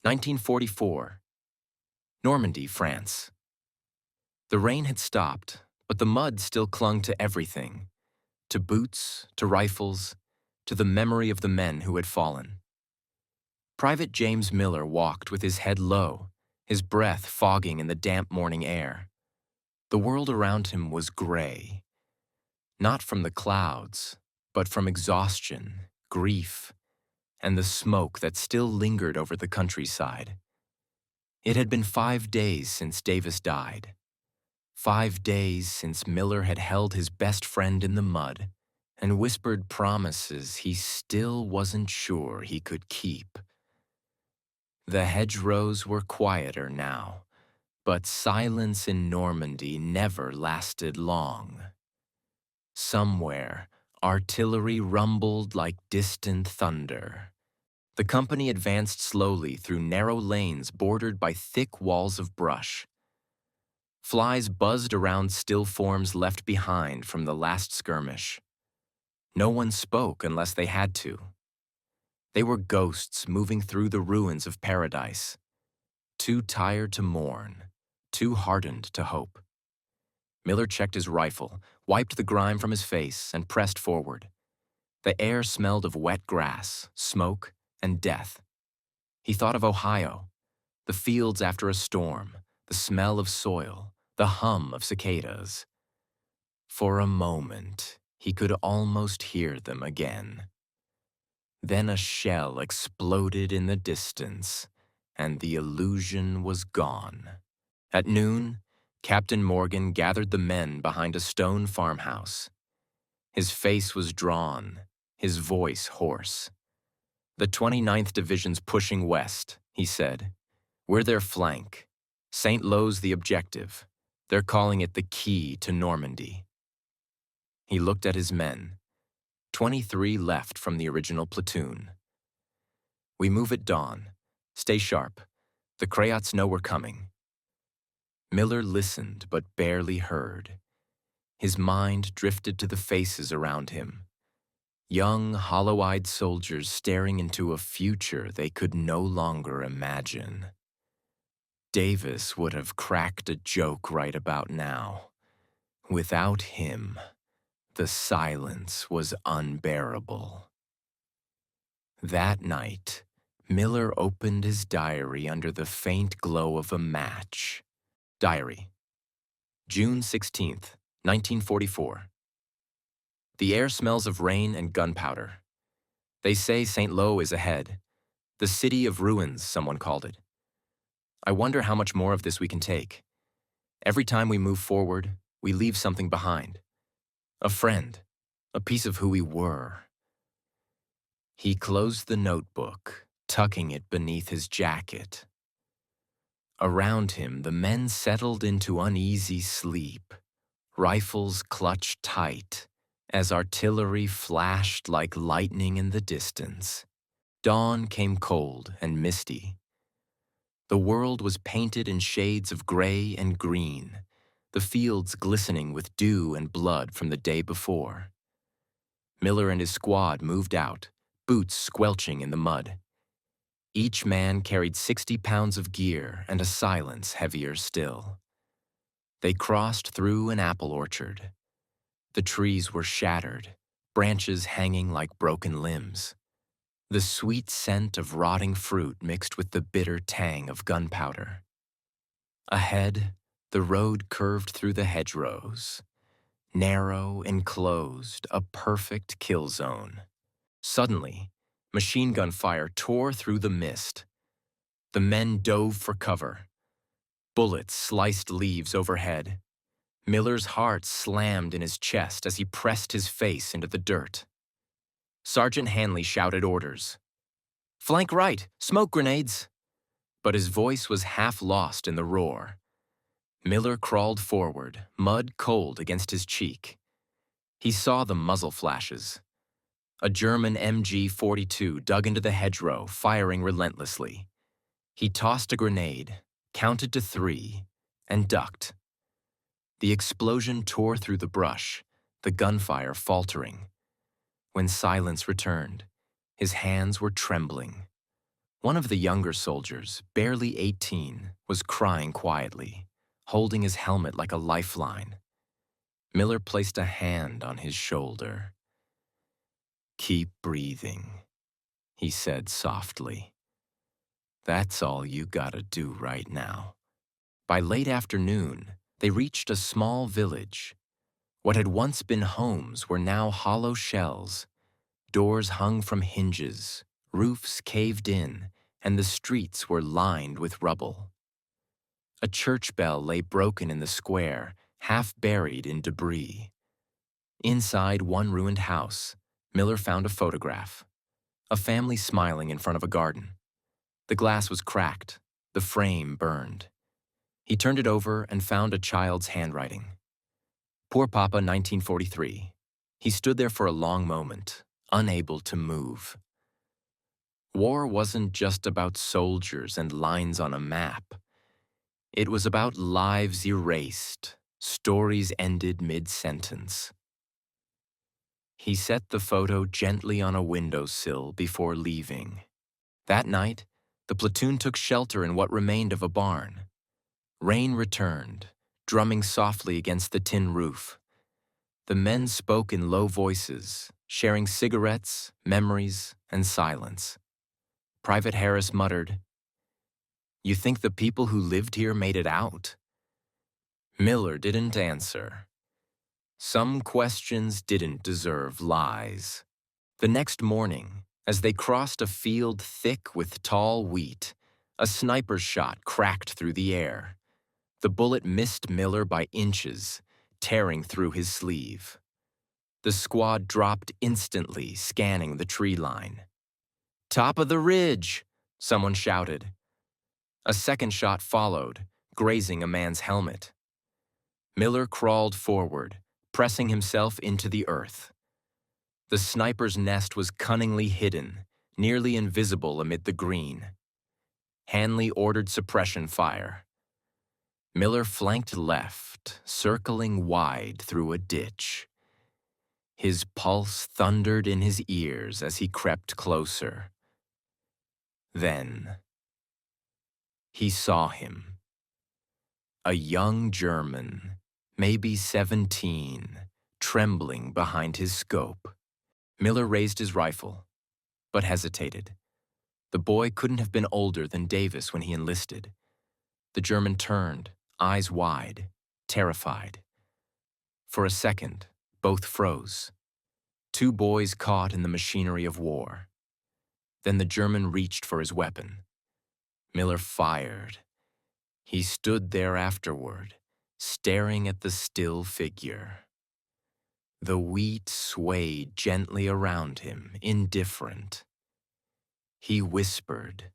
1944. Normandy, France. The rain had stopped, but the mud still clung to everything, to boots, to rifles, to the memory of the men who had fallen. Private James Miller walked with his head low, his breath fogging in the damp morning air. The world around him was gray, not from the clouds, but from exhaustion, grief, and the smoke that still lingered over the countryside. It had been 5 days since Davis died. 5 days since Miller had held his best friend in the mud and whispered promises he still wasn't sure he could keep. The hedgerows were quieter now, but silence in Normandy never lasted long. Somewhere, artillery rumbled like distant thunder. The company advanced slowly through narrow lanes bordered by thick walls of brush. Flies buzzed around still forms left behind from the last skirmish. No one spoke unless they had to. They were ghosts moving through the ruins of paradise, too tired to mourn, too hardened to hope. Miller checked his rifle, wiped the grime from his face, and pressed forward. The air smelled of wet grass, smoke, and death. He thought of Ohio, the fields after a storm, the smell of soil, the hum of cicadas. For a moment, he could almost hear them again. Then a shell exploded in the distance, and the illusion was gone. At noon, Captain Morgan gathered the men behind a stone farmhouse. His face was drawn, his voice hoarse. "The 29th Division's pushing west," he said. "We're their flank. St. Lo's the objective. They're calling it the key to Normandy." He looked at his men. 23 left from the original platoon. "We move at dawn. Stay sharp. The Crayots know we're coming." Miller listened but barely heard. His mind drifted to the faces around him. Young, hollow-eyed soldiers staring into a future they could no longer imagine. Davis would have cracked a joke right about now. Without him, the silence was unbearable. That night, Miller opened his diary under the faint glow of a match. Diary. June 16th, 1944. The air smells of rain and gunpowder. They say St. Lo is ahead. The city of ruins, someone called it. I wonder how much more of this we can take. Every time we move forward, we leave something behind. A friend, a piece of who we were. He closed the notebook, tucking it beneath his jacket. Around him, the men settled into uneasy sleep, rifles clutched tight, as artillery flashed like lightning in the distance. Dawn came cold and misty. The world was painted in shades of gray and green, the fields glistening with dew and blood from the day before. Miller and his squad moved out, boots squelching in the mud. Each man carried 60 pounds of gear and a silence heavier still. They crossed through an apple orchard. The trees were shattered, branches hanging like broken limbs. The sweet scent of rotting fruit mixed with the bitter tang of gunpowder. Ahead, the road curved through the hedgerows. Narrow, enclosed, a perfect kill zone. Suddenly, machine gun fire tore through the mist. The men dove for cover. Bullets sliced leaves overhead. Miller's heart slammed in his chest as he pressed his face into the dirt. Sergeant Hanley shouted orders. "Flank right! Smoke grenades!" But his voice was half lost in the roar. Miller crawled forward, mud cold against his cheek. He saw the muzzle flashes. A German MG-42 dug into the hedgerow, firing relentlessly. He tossed a grenade, counted to 3, and ducked. The explosion tore through the brush, the gunfire faltering. When silence returned, his hands were trembling. One of the younger soldiers, barely 18, was crying quietly, holding his helmet like a lifeline. Miller placed a hand on his shoulder. "Keep breathing," he said softly. "That's all you gotta do right now." By late afternoon, they reached a small village. What had once been homes were now hollow shells. Doors hung from hinges, roofs caved in, and the streets were lined with rubble. A church bell lay broken in the square, half buried in debris. Inside one ruined house, Miller found a photograph. A family smiling in front of a garden. The glass was cracked, the frame burned. He turned it over and found a child's handwriting. "Poor Papa, 1943. He stood there for a long moment, unable to move. War wasn't just about soldiers and lines on a map. It was about lives erased, stories ended mid-sentence." He set the photo gently on a windowsill before leaving. That night, the platoon took shelter in what remained of a barn. Rain returned, drumming softly against the tin roof. The men spoke in low voices, sharing cigarettes, memories, and silence. Private Harris muttered, "You think the people who lived here made it out?" Miller didn't answer. Some questions didn't deserve lies. The next morning, as they crossed a field thick with tall wheat, a sniper's shot cracked through the air. The bullet missed Miller by inches, tearing through his sleeve. The squad dropped instantly, scanning the tree line. "Top of the ridge!" someone shouted. A second shot followed, grazing a man's helmet. Miller crawled forward, pressing himself into the earth. The sniper's nest was cunningly hidden, nearly invisible amid the green. Hanley ordered suppression fire. Miller flanked left, circling wide through a ditch. His pulse thundered in his ears as he crept closer. Then he saw him. A young German, maybe 17, trembling behind his scope. Miller raised his rifle, but hesitated. The boy couldn't have been older than Davis when he enlisted. The German turned, eyes wide, terrified. For a second, both froze. Two boys caught in the machinery of war. Then the German reached for his weapon. Miller fired. He stood there afterward, staring at the still figure. The wheat swayed gently around him, indifferent. He whispered,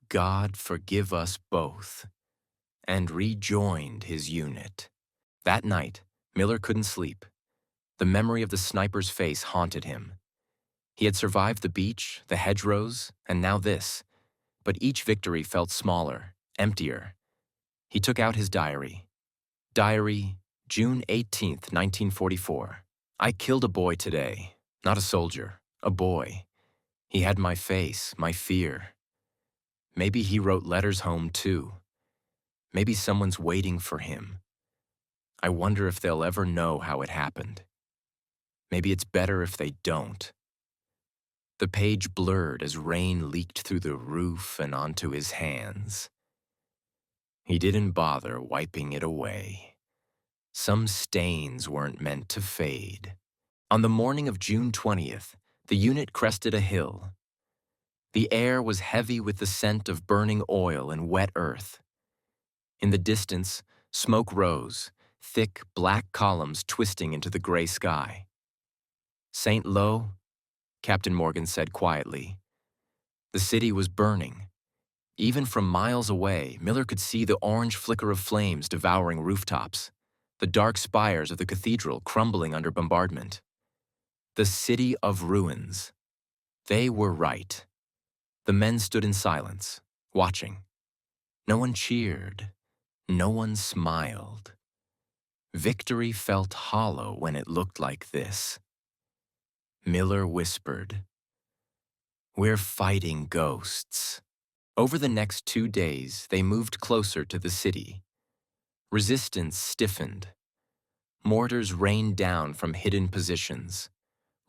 "God forgive us both," and rejoined his unit. That night, Miller couldn't sleep. The memory of the sniper's face haunted him. He had survived the beach, the hedgerows, and now this. But each victory felt smaller, emptier. He took out his diary. Diary, June 18th, 1944. "I killed a boy today. Not a soldier, a boy. He had my face, my fear. Maybe he wrote letters home too. Maybe someone's waiting for him. I wonder if they'll ever know how it happened. Maybe it's better if they don't." The page blurred as rain leaked through the roof and onto his hands. He didn't bother wiping it away. Some stains weren't meant to fade. On the morning of June 20th, the unit crested a hill. The air was heavy with the scent of burning oil and wet earth. In the distance, smoke rose, thick black columns twisting into the gray sky. "St. Lo," Captain Morgan said quietly. The city was burning. Even from miles away, Miller could see the orange flicker of flames devouring rooftops, the dark spires of the cathedral crumbling under bombardment. The city of ruins. They were right. The men stood in silence, watching. No one cheered. No one smiled. Victory felt hollow when it looked like this. Miller whispered, We're fighting ghosts. Over the next 2 days, they moved closer to the city. Resistance stiffened. Mortars rained down from hidden positions.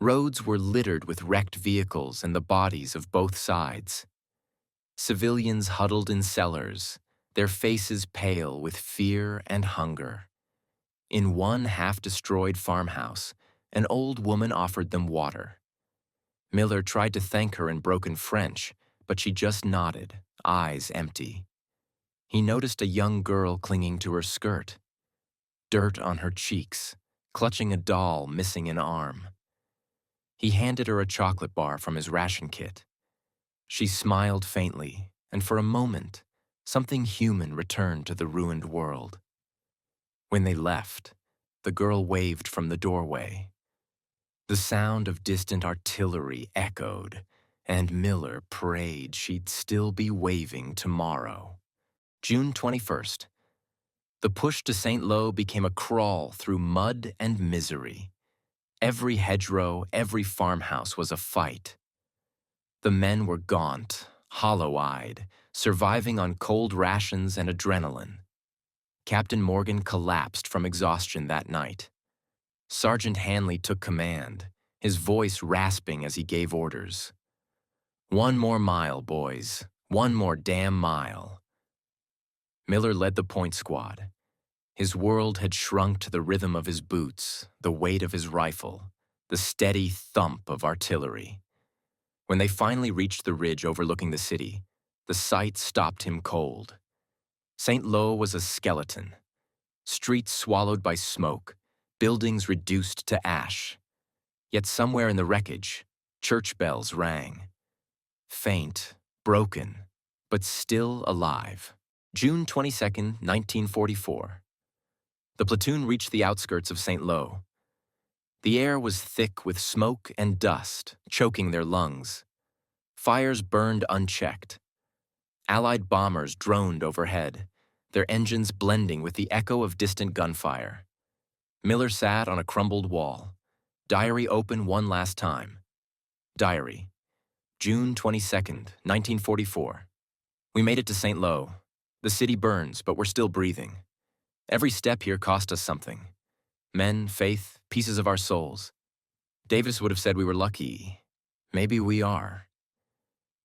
Roads were littered with wrecked vehicles and the bodies of both sides. Civilians huddled in cellars, their faces pale with fear and hunger. In one half-destroyed farmhouse, an old woman offered them water. Miller tried to thank her in broken French, but she just nodded, eyes empty. He noticed a young girl clinging to her skirt, dirt on her cheeks, clutching a doll missing an arm. He handed her a chocolate bar from his ration kit. She smiled faintly, and for a moment, something human returned to the ruined world. When they left, the girl waved from the doorway. The sound of distant artillery echoed, and Miller prayed she'd still be waving tomorrow. June 21st. The push to St. Lo became a crawl through mud and misery. Every hedgerow, every farmhouse was a fight. The men were gaunt, hollow-eyed, surviving on cold rations and adrenaline. Captain Morgan collapsed from exhaustion that night. Sergeant Hanley took command, his voice rasping as he gave orders. "One more mile, boys. One more damn mile." Miller led the point squad. His world had shrunk to the rhythm of his boots, the weight of his rifle, the steady thump of artillery. When they finally reached the ridge overlooking the city, the sight stopped him cold. St. Lo was a skeleton. Streets swallowed by smoke, buildings reduced to ash. Yet somewhere in the wreckage, church bells rang. Faint, broken, but still alive. June 22nd, 1944. The platoon reached the outskirts of St. Lo. The air was thick with smoke and dust, choking their lungs. Fires burned unchecked. Allied bombers droned overhead, their engines blending with the echo of distant gunfire. Miller sat on a crumbled wall, diary open one last time. Diary, June 22nd, 1944. We made it to St. Lo. The city burns, but we're still breathing. Every step here cost us something. Men, faith, pieces of our souls. Davis would have said we were lucky. Maybe we are.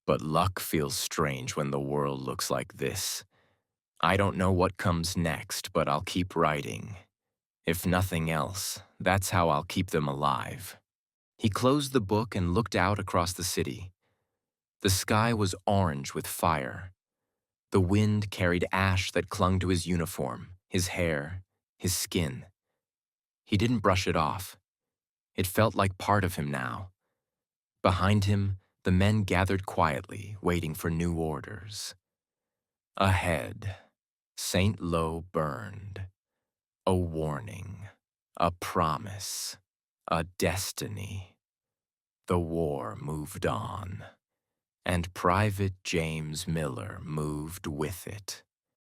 But luck feels strange when the world looks like this. I don't know what comes next, but I'll keep writing. If nothing else, that's how I'll keep them alive. He closed the book and looked out across the city. The sky was orange with fire. The wind carried ash that clung to his uniform, his hair, his skin. He didn't brush it off. It felt like part of him now. Behind him, the men gathered quietly, waiting for new orders. Ahead, St. Lo burned. A warning, a promise, a destiny. The war moved on, and Private James Miller moved with it.